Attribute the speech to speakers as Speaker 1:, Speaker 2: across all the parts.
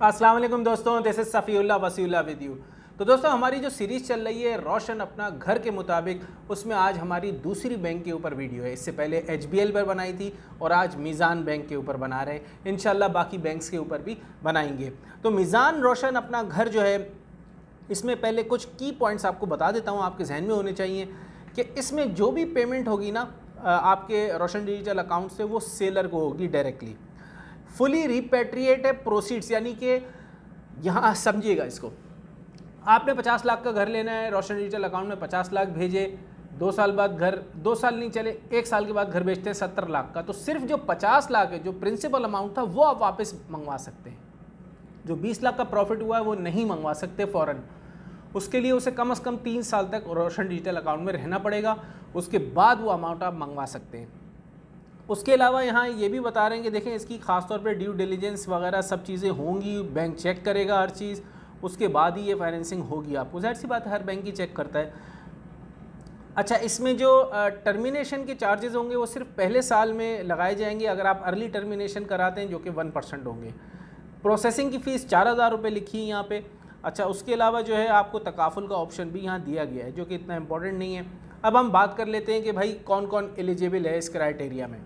Speaker 1: अस्सलाम वालेकुम दोस्तों, this is Safiullah Wasiullah with you. तो दोस्तों, हमारी जो सीरीज़ चल रही है रोशन अपना घर के मुताबिक, उसमें आज हमारी दूसरी बैंक के ऊपर वीडियो है। इससे पहले HBL पर बनाई थी और आज मीज़ान बैंक के ऊपर बना रहे हैं। इंशाल्लाह बाकी बैंक्स के ऊपर भी बनाएंगे। तो मीज़ान रोशन अपना घर जो है, इसमें पहले कुछ की पॉइंट्स आपको बता देता हूँ, आपके जहन में होने चाहिए कि इसमें जो भी पेमेंट होगी ना आपके रोशन डिजिटल अकाउंट से, वो सेलर को होगी डायरेक्टली। फुली रिपेट्रिएट है प्रोसीड्स, यानी कि यहाँ समझिएगा इसको, आपने 50 लाख का घर लेना है, रोशन डिजिटल अकाउंट में 50 लाख भेजे, 2 साल बाद घर, 2 साल नहीं चले 1 साल के बाद घर बेचते हैं 70 लाख का, तो सिर्फ जो 50 लाख है, जो प्रिंसिपल अमाउंट था, वो आप वापस मंगवा सकते हैं। जो 20 लाख का प्रॉफिट हुआ है वो नहीं मंगवा सकते फ़ौरन। उसके लिए उसे कम से कम 3 साल तक रोशन डिजिटल अकाउंट में रहना पड़ेगा, उसके बाद वो अमाउंट आप मंगवा सकते हैं। उसके अलावा यहाँ ये भी बता रहे हैं कि देखें, इसकी ख़ासतौर पे ड्यू डिलीजेंस वगैरह सब चीज़ें होंगी, बैंक चेक करेगा हर चीज़, उसके बाद ही ये फाइनेंसिंग होगी। आपको जाहिर सी बात है, हर बैंक ही चेक करता है। अच्छा, इसमें जो टर्मिनेशन के चार्जेस होंगे वो सिर्फ पहले साल में लगाए जाएंगे अगर आप अर्ली टर्मिनेशन कराते हैं, जो कि 1% होंगे। प्रोसेसिंग की फ़ीस 4,000 रुपये लिखी है यहाँ पे। अच्छा, उसके अलावा जो है आपको तकाफुल का ऑप्शन भी यहाँ दिया गया है, जो कि इतना इंपॉर्टेंट नहीं है। अब हम बात कर लेते हैं कि भाई कौन कौन एलिजिबल है इस क्राइटेरिया में।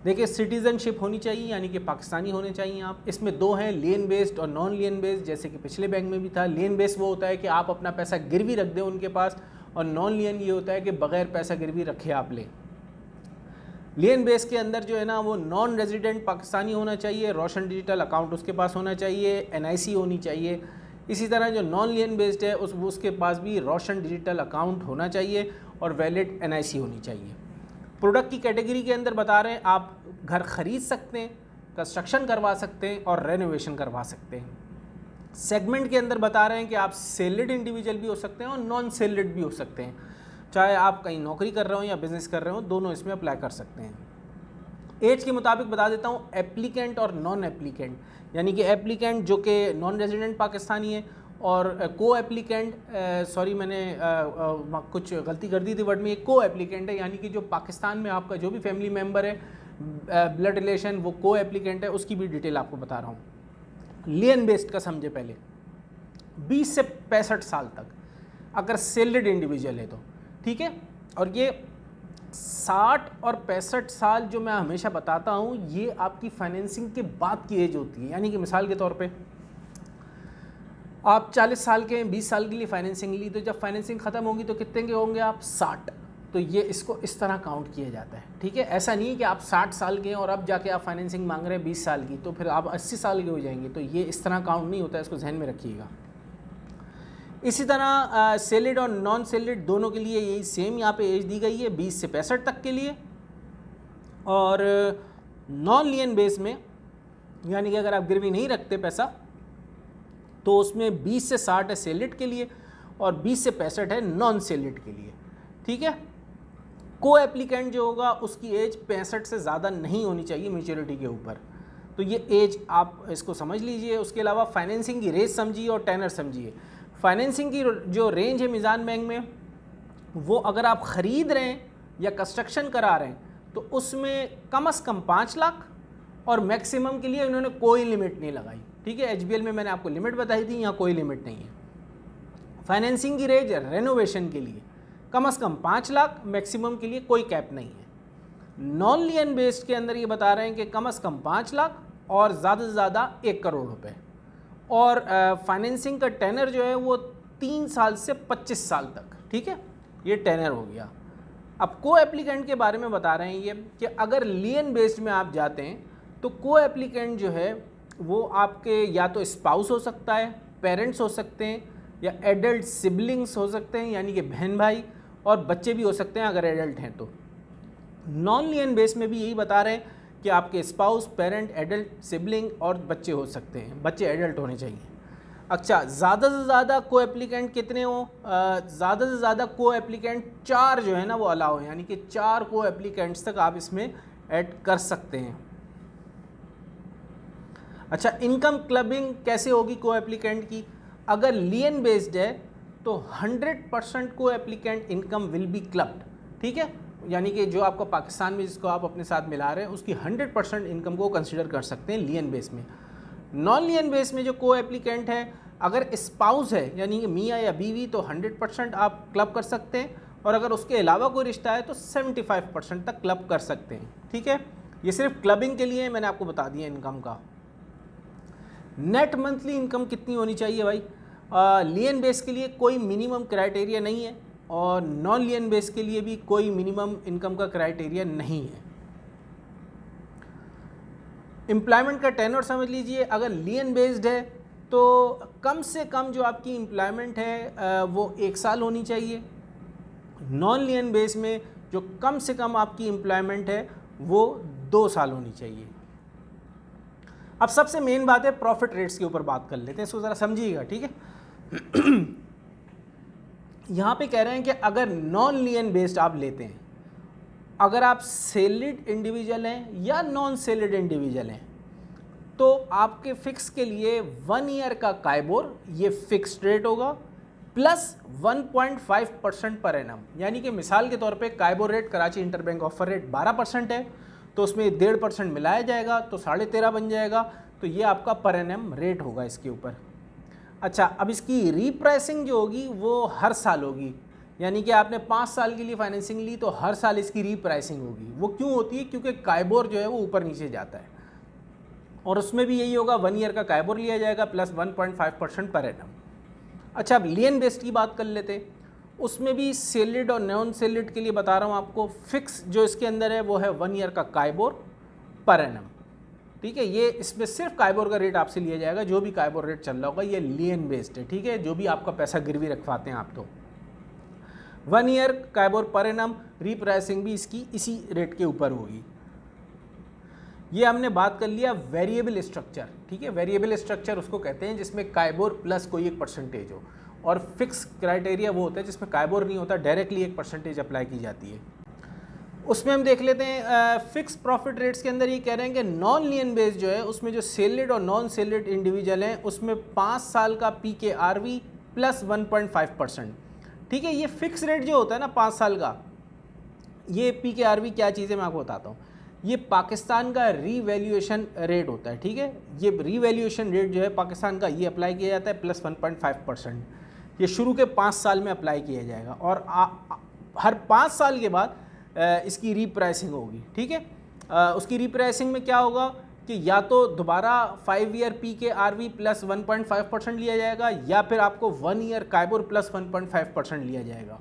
Speaker 1: देखिए, सिटीज़नशिप होनी चाहिए, यानी कि पाकिस्तानी होने चाहिए आप। इसमें 2 हैं, लियन बेस्ड और नॉन लियन बेस्ड, जैसे कि पिछले बैंक में भी था। लियन बेस्ड वो होता है कि आप अपना पैसा गिरवी रख दें उनके पास, और नॉन लियन ये होता है कि बग़ैर पैसा गिरवी रखे आप लें। लियन बेस के अंदर जो है ना, वो नॉन रेजिडेंट पाकिस्तानी होना चाहिए, रोशन डिजिटल अकाउंट उसके पास होना चाहिए, NIC होनी चाहिए। इसी तरह जो नॉन लियन बेस्ड है उसके पास भी रोशन डिजिटल अकाउंट होना चाहिए और वैलिड NIC होनी चाहिए। प्रोडक्ट की कैटेगरी के अंदर बता रहे हैं, आप घर ख़रीद सकते हैं, कंस्ट्रक्शन करवा सकते हैं और रेनोवेशन करवा सकते हैं। सेगमेंट के अंदर बता रहे हैं कि आप सेल्ड इंडिविजुअल भी हो सकते हैं और नॉन सेल्ड भी हो सकते हैं। चाहे आप कहीं नौकरी कर रहे हो या बिज़नेस कर रहे हो, दोनों इसमें अप्लाई कर सकते हैं। एज के मुताबिक बता देता हूँ, एप्लीकेंट और नॉन एप्लीकेंट, यानी कि एप्लीकेंट जो कि नॉन रेजिडेंट पाकिस्तानी है, और को एप्लीकेंट, सॉरी मैंने कुछ गलती कर दी थी वर्ड में, ये को एप्लीकेंट है, यानी कि जो पाकिस्तान में आपका जो भी फैमिली मेम्बर है, ब्लड रिलेशन, वो को एप्लीकेंट है। उसकी भी डिटेल आपको बता रहा हूँ। लियन बेस्ड का समझे पहले, 20 से 65 साल तक अगर सेल्ड इंडिविजुअल है तो ठीक है। और ये 60 और 65 साल जो मैं हमेशा बताता हूँ, ये आपकी फाइनेंसिंग के बाद की एज होती है। यानी कि मिसाल के तौर पे आप 40 साल के हैं, 20 साल के लिए फाइनेंसिंग ली, तो जब फाइनेंसिंग ख़त्म होगी तो कितने के होंगे आप? 60। तो ये इसको इस तरह काउंट किया जाता है, ठीक है। ऐसा नहीं है कि आप 60 साल के हैं और अब जाके आप फाइनेंसिंग मांग रहे हैं 20 साल की, तो फिर आप 80 साल के हो जाएंगे। तो ये इस तरह काउंट नहीं होता है, इसको जहन में रखिएगा। इसी तरह सेलिड और नॉन सेलिड दोनों के लिए यही सेम यहाँ पे एज दी गई है, 20 से 65 तक के लिए। और नॉन लियन बेस में, यानी कि अगर आप गिरवी नहीं रखते पैसा, तो उसमें 20 से 60 है सेलिड के लिए और 20 से 65 है नॉन सेलिड के लिए, ठीक है। को एप्लीकेंट जो होगा उसकी एज 65 से ज़्यादा नहीं होनी चाहिए मैच्योरिटी के ऊपर, तो ये एज आप इसको समझ लीजिए। उसके अलावा फाइनेंसिंग की रेट समझिए और टेनर समझिए। फाइनेंसिंग की जो रेंज है मीज़ान बैंक में, वो अगर आप ख़रीद रहे हैं या कंस्ट्रक्शन करा रहे हैं तो उसमें कम से कम 5 लाख, और मैक्सिमम के लिए इन्होंने कोई लिमिट नहीं लगाई, ठीक है। HBL में मैंने आपको लिमिट बताई थी, यहाँ कोई लिमिट नहीं है। फाइनेंसिंग की रेंज रेनोवेशन के लिए कम से कम 5 लाख, मैक्सिमम के लिए कोई कैप नहीं है। नॉन लियन बेस्ड के अंदर ये बता रहे हैं कि कम से कम 5 लाख और ज़्यादा से ज़्यादा 1 करोड़ रुपए। और फाइनेंसिंग का टेनर जो है वो 3 साल से 25 साल तक, ठीक है, ये टेनर हो गया। अब को एप्लीकेंट के बारे में बता रहे हैं ये कि अगर लियन बेस्ड में आप जाते हैं तो को एप्लीकेंट जो है वो आपके या तो स्पाउस हो सकता है, पेरेंट्स हो सकते हैं, या एडल्ट सिबलिंग्स हो सकते हैं, यानी कि बहन भाई, और बच्चे भी हो सकते हैं अगर एडल्ट हैं तो। नॉन लियन बेस में भी यही बता रहे हैं कि आपके स्पाउस, पेरेंट, एडल्ट, सिबलिंग और बच्चे हो सकते हैं, बच्चे एडल्ट होने चाहिए। अच्छा, ज़्यादा से ज़्यादा को एप्लीकेंट कितने हो? ज़्यादा से ज़्यादा को एप्लीकेंट 4 जो है ना वो अलाउ है, यानी कि 4 को एप्लीकेंट्स तक आप इसमें ऐड कर सकते हैं। अच्छा, इनकम क्लबिंग कैसे होगी को एप्लीकेंट की? अगर लियन बेस्ड है तो 100% को applicant income will be clubbed, ठीक है। यानी कि जो आपको पाकिस्तान में जिसको आप अपने साथ मिला रहे हैं उसकी 100% इनकम को कंसिडर कर सकते हैं लियन बेस में। नॉन लियन बेस में जो को एप्लीकेंट है, अगर स्पाउस है यानी कि मियाँ या बीवी तो 100% आप क्लब कर सकते हैं, और अगर उसके अलावा कोई रिश्ता है तो 75% तक क्लब कर सकते हैं। ठीक है, ये सिर्फ क्लबिंग के लिए मैंने आपको बता दिया इनकम का। नेट मंथली इनकम कितनी होनी चाहिए भाई? लियन बेस के लिए कोई मिनिमम क्राइटेरिया नहीं है, और नॉन लियन बेस के लिए भी कोई मिनिमम इनकम का क्राइटेरिया नहीं है। एम्प्लॉयमेंट का टेन्योर समझ लीजिए, अगर लियन बेस्ड है तो कम से कम जो आपकी एम्प्लॉयमेंट है वो 1 साल होनी चाहिए। नॉन लियन बेस में जो कम से कम आपकी एम्प्लॉयमेंट है वो 2 साल होनी चाहिए। अब सबसे मेन बात है प्रॉफिट रेट्स के ऊपर बात कर लेते हैं, इसको ज़रा समझिएगा। ठीक है, यहाँ पे कह रहे हैं कि अगर नॉन लियन बेस्ड आप लेते हैं, अगर आप सैलरीड इंडिविजुअल हैं या नॉन सैलरीड इंडिविजुअल हैं, तो आपके फिक्स के लिए 1 ईयर का काइबोर ये फिक्स्ड रेट होगा प्लस 1.5% पर एनम। यानी कि मिसाल के तौर पे KIBOR rate Karachi interbank offer rate 12% है, तो उसमें 1.5% मिलाया जाएगा तो 13.5 बन जाएगा, तो ये आपका पर एनम रेट होगा इसके ऊपर। अच्छा, अब इसकी रीप्राइसिंग जो होगी वो हर साल होगी, यानी कि आपने 5 साल के लिए फाइनेंसिंग ली तो हर साल इसकी रीप्राइसिंग होगी। वो क्यों होती है? क्योंकि काइबोर जो है वो ऊपर नीचे जाता है, और उसमें भी यही होगा, 1 ईयर का काइबोर लिया जाएगा प्लस 1.5% पर एनम। अच्छा, अब लियन बेस्ड की बात कर लेते हैं, उसमें भी सैलरीड और नॉन सैलरीड के लिए बता रहा हूँ आपको, फिक्स जो इसके अंदर है वो है 1 ईयर का काइबोर पर एनम। ठीक है, ये इसमें सिर्फ काइबोर का रेट आपसे लिया जाएगा, जो भी काइबोर रेट चल रहा होगा, ये लियन बेस्ड है। ठीक है, जो भी आपका पैसा गिरवी रखवाते हैं आप, तो 1 year KIBOR per annum, repricing भी इसकी इसी रेट के ऊपर होगी। ये हमने बात कर लिया वेरिएबल स्ट्रक्चर। ठीक है, वेरिएबल स्ट्रक्चर उसको कहते हैं जिसमें काइबोर प्लस कोई एक परसेंटेज हो, और फिक्स क्राइटेरिया वो होता है जिसमें काइबोर नहीं होता, डायरेक्टली 1% अप्लाई की जाती है। उसमें हम देख लेते हैं फिक्स प्रॉफिट रेट्स के अंदर ये कह रहे हैं कि नॉन लियन बेस जो है उसमें जो सैलरीड और नॉन सैलरीड इंडिविजुअल हैं उसमें 5 साल का PKRV प्लस 1.5%। ठीक है, ये फिक्स रेट जो होता है ना 5 साल का, ये PKRV क्या चीज़ है मैं आपको बताता हूँ। ये पाकिस्तान का रीवैल्यूएशन रेट होता है। ठीक है, ये रीवैल्यूएशन रेट जो है पाकिस्तान का, ये अप्लाई किया जाता है प्लस 1.5%। ये शुरू के 5 साल में अप्लाई किया जाएगा, और हर 5 साल के बाद इसकी रीप्राइसिंग होगी। ठीक है, उसकी रीप्राइसिंग में क्या होगा कि या तो दोबारा 5 ईयर PKRV प्लस 1.5% लिया जाएगा, या फिर आपको 1 ईयर काइबोर प्लस 1.5% लिया जाएगा।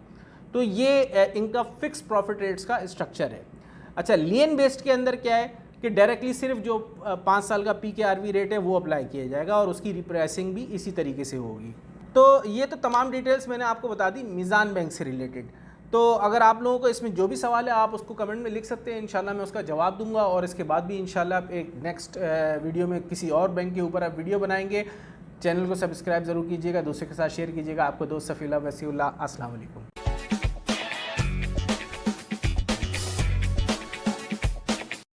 Speaker 1: तो ये इनका फिक्स प्रॉफिट रेट्स का स्ट्रक्चर है। अच्छा, लियन बेस्ड के अंदर क्या है कि डायरेक्टली सिर्फ जो 5 साल का PKRV रेट है वो अप्लाई किया जाएगा, और उसकी रिप्राइसिंग भी इसी तरीके से होगी। तो ये तो तमाम डिटेल्स मैंने आपको बता दी मीज़ान बैंक से रिलेटेड। तो अगर आप लोगों को इसमें जो भी सवाल है आप उसको कमेंट में लिख सकते हैं, इंशाल्लाह मैं उसका जवाब दूंगा, और इसके बाद भी इंशाल्लाह एक नेक्स्ट वीडियो में किसी और बैंक के ऊपर आप वीडियो बनाएंगे। चैनल को सब्सक्राइब ज़रूर कीजिएगा, दूसरे के साथ शेयर कीजिएगा। आपको दोस्त सफ़ीउल्लाह वसीउल्लाह, अस्सलाम वालेकुम।